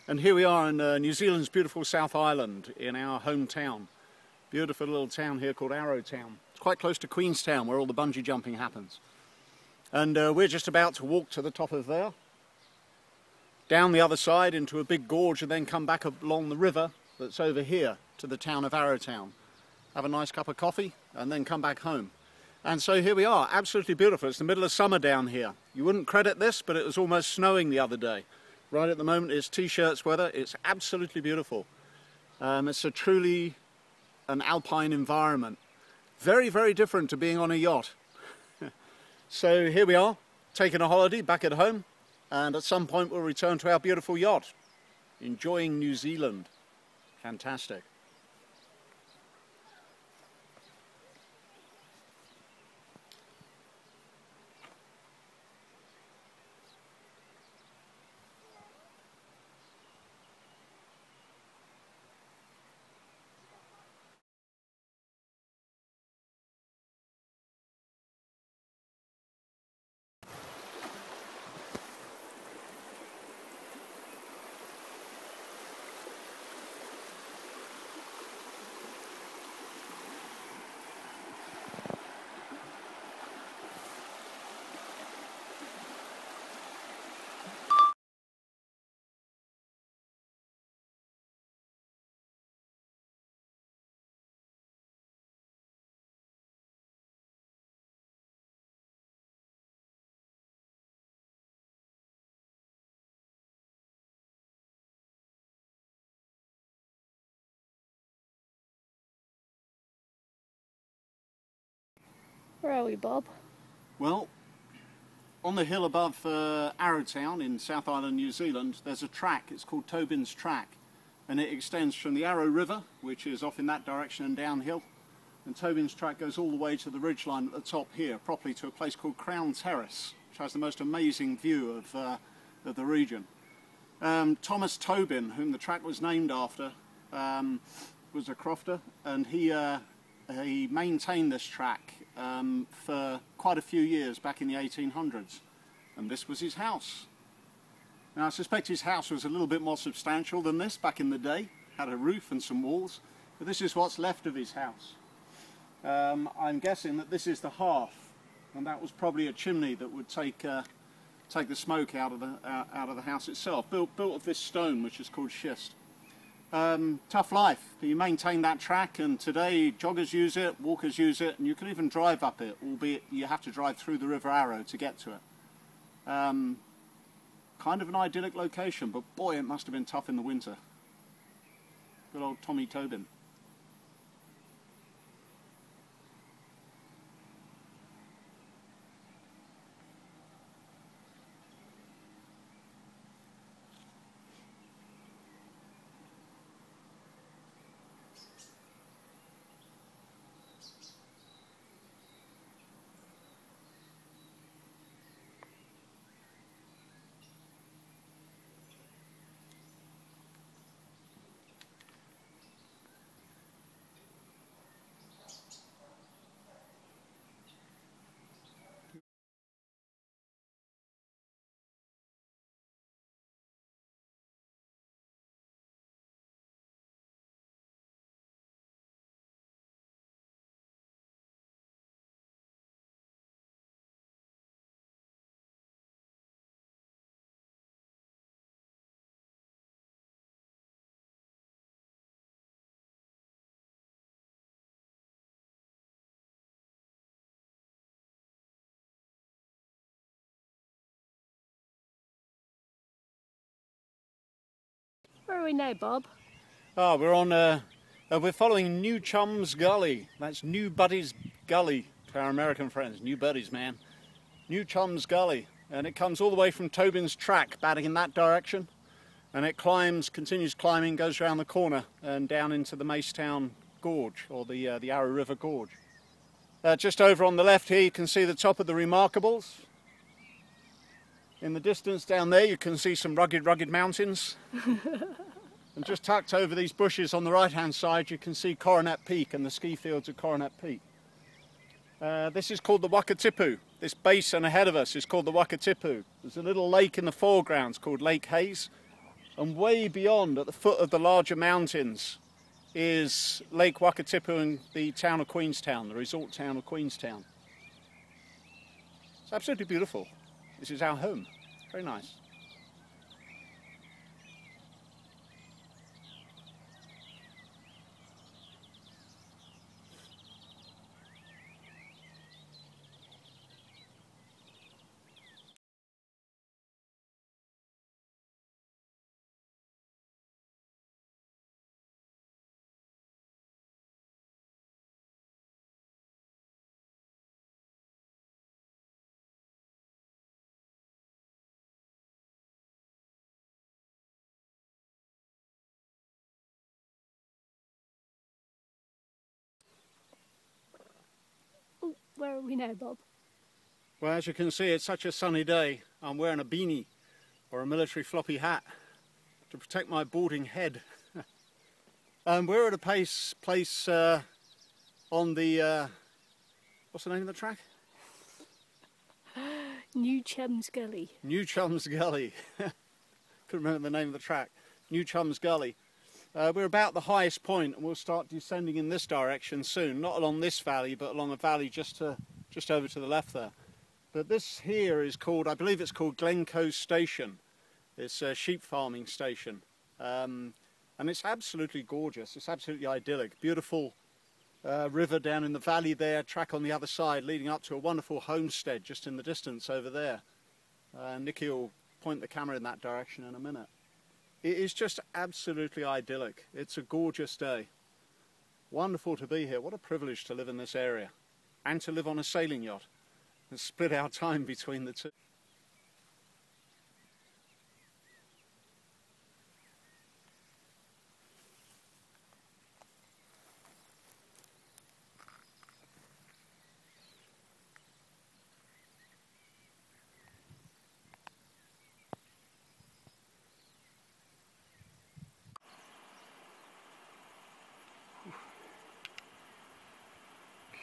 And here we are in New Zealand's beautiful South Island in our hometown. Beautiful little town here called Arrowtown. It's quite close to Queenstown where all the bungee jumping happens. And we're just about to walk to the top of there, down the other side into a big gorge and then come back along the river that's over here to the town of Arrowtown. Have a nice cup of coffee and then come back home. And so here we are, absolutely beautiful. It's the middle of summer down here. You wouldn't credit this, but it was almost snowing the other day. Right at the moment it's t-shirts weather. It's absolutely beautiful. It's a truly an alpine environment. Very, very different to being on a yacht. So here we are, taking a holiday back at home, and at some point we'll return to our beautiful yacht, enjoying New Zealand. Fantastic. Where are we, Bob? Well, on the hill above Arrowtown in South Island, New Zealand, there's a track. It's called Tobin's Track, and it extends from the Arrow River, which is off in that direction and downhill, and Tobin's Track goes all the way to the ridgeline at the top here, properly to a place called Crown Terrace, which has the most amazing view of the region. Thomas Tobin, whom the track was named after, was a crofter, and he maintained this track for quite a few years back in the 1800s, and this was his house. Now I suspect his house was a little bit more substantial than this back in the day, had a roof and some walls, but this is what's left of his house. I'm guessing that this is the hearth, and that was probably a chimney that would take the smoke out of the house itself, built of this stone which is called schist. Tough life. You maintain that track, and today joggers use it, walkers use it, and you can even drive up it, albeit you have to drive through the River Arrow to get to it. Kind of an idyllic location, but boy, it must have been tough in the winter. Good old Tommy Tobin. Where are we now, Bob? We're following New Chums Gully. That's New Buddies Gully to our American friends. New Buddies, man. New Chums Gully. And it comes all the way from Tobin's Track, batting in that direction. And it climbs, continues climbing, goes around the corner and down into the Macetown Gorge, or the Arrow River Gorge. Just over on the left here you can see the top of the Remarkables. In the distance down there you can see some rugged mountains. And just tucked over these bushes on the right hand side you can see Coronet Peak and the ski fields of Coronet Peak. This is called the Wakatipu. This basin ahead of us is called the Wakatipu. There's a little lake in the foreground called Lake Hayes, And way beyond, at the foot of the larger mountains, is Lake Wakatipu and the town of Queenstown, the resort town of Queenstown. It's absolutely beautiful. This is our home. Very nice. Oh, where are we now, Bob? Well, as you can see, it's such a sunny day. I'm wearing a beanie or a military floppy hat to protect my balding head. We're at a place on the, what's the name of the track? New Chums Gully. New Chums Gully. Couldn't remember the name of the track. New Chums Gully. We're about the highest point, and we'll start descending in this direction soon. Not along this valley, but along a valley just over to the left there. But this here is called, I believe it's called Glencoe Station. It's a sheep farming station. And it's absolutely gorgeous. It's absolutely idyllic. Beautiful river down in the valley there, track on the other side leading up to a wonderful homestead just in the distance over there. Nicky will point the camera in that direction in a minute. It is just absolutely idyllic. It's a gorgeous day. Wonderful to be here. What a privilege to live in this area and to live on a sailing yacht and split our time between the two.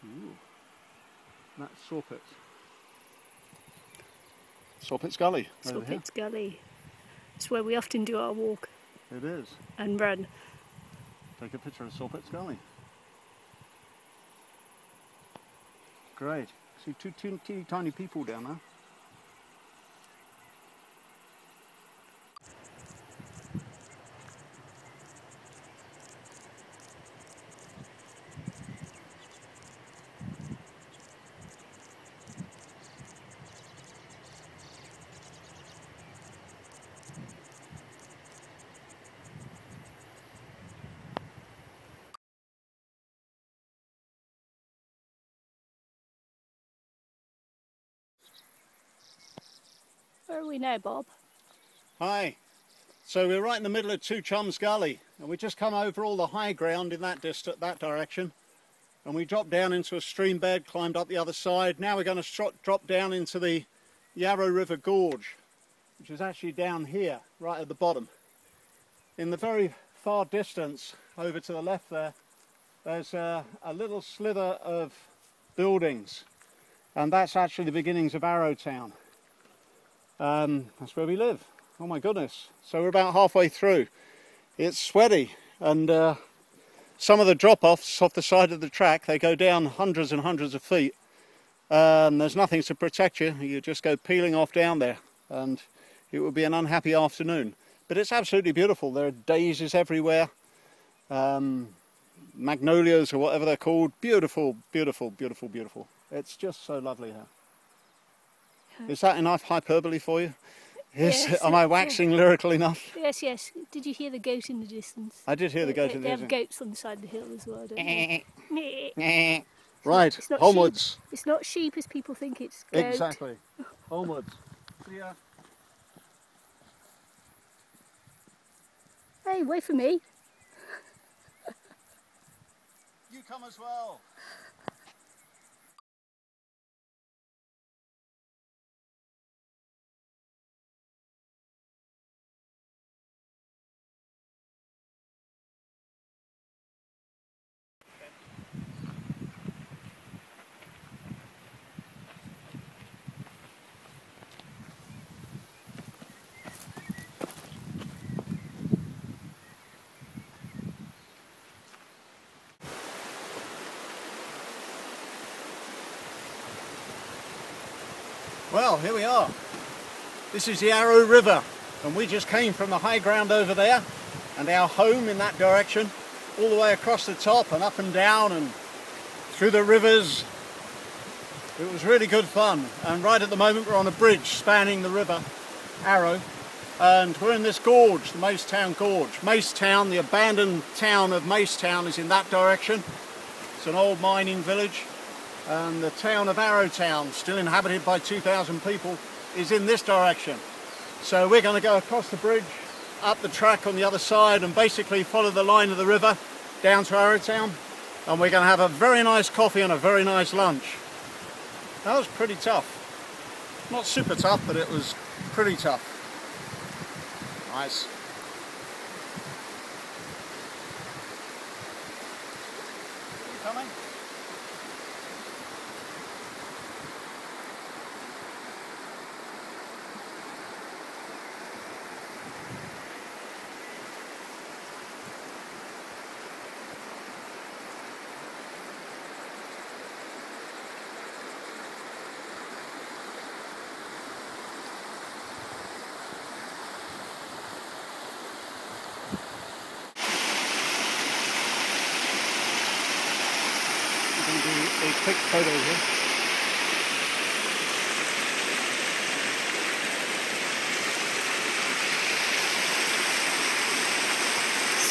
Cool. That's Sawpits. Sawpits Gully over here. Sawpits Gully. It's where we often do our walk It is. and run. Take a picture of Sawpits Gully. Great. See two teeny tiny people down there. Where are we now, Bob? Hi. So we're right in the middle of Two Chums Gully, and we just come over all the high ground in that direction, and we dropped down into a stream bed, climbed up the other side. Now we're going to drop down into the Yarra River Gorge, which is actually down here, right at the bottom. In the very far distance, over to the left there, there's a little slither of buildings, and that's actually the beginnings of Arrowtown. That's where we live. Oh my goodness. So we're about halfway through. It's sweaty, and some of the drop-offs off the side of the track, they go down hundreds and hundreds of feet. There's nothing to protect you. You just go peeling off down there, and it would be an unhappy afternoon. But it's absolutely beautiful. There are daisies everywhere, magnolias or whatever they're called. Beautiful, beautiful, beautiful, beautiful. It's just so lovely here. Is that enough hyperbole for you? Yes. Am I waxing lyrical enough? Yes, yes. Did you hear the goat in the distance? I did hear the goat in the They have distance. goats on the side of the hill as well, don't they? Right, It's not onwards. sheep. It's not sheep as people think it's goat. Exactly. Onwards. See ya. Hey, wait for me. You come as well. Well, here we are. This is the Arrow River, and we just came from the high ground over there, and our home in that direction, all the way across the top and up and down and through the rivers. It was really good fun, and right at the moment we're on a bridge spanning the river Arrow, and we're in this gorge, the Macetown Gorge. Macetown, the abandoned town of Macetown, is in that direction. It's an old mining village, and the town of Arrowtown, still inhabited by 2,000 people, is in this direction. So we're going to go across the bridge, up the track on the other side, and basically follow the line of the river down to Arrowtown, and we're going to have a very nice coffee and a very nice lunch. That was pretty tough. Not super tough, but it was pretty tough. Nice. Are you coming? Going to do a quick photo here.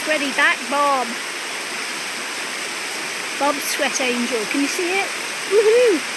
Sweaty back Bob. Bob's sweat angel. Can you see it? Woohoo!